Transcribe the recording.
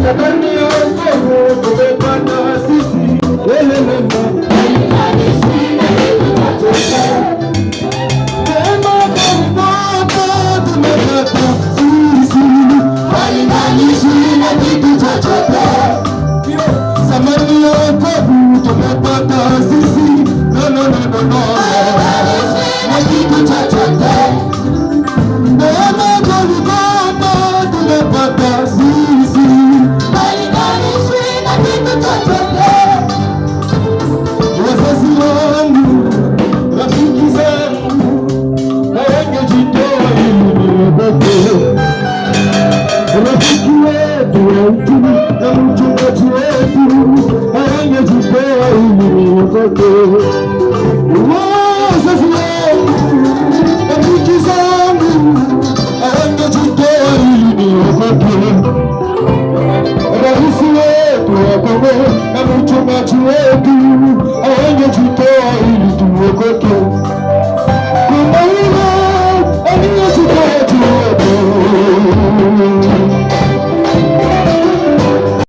Sabani ya wokovu tumepata sisi. Rais wetu wa Kongo na mchungaji wetu, aende jitoa ili tuokoke.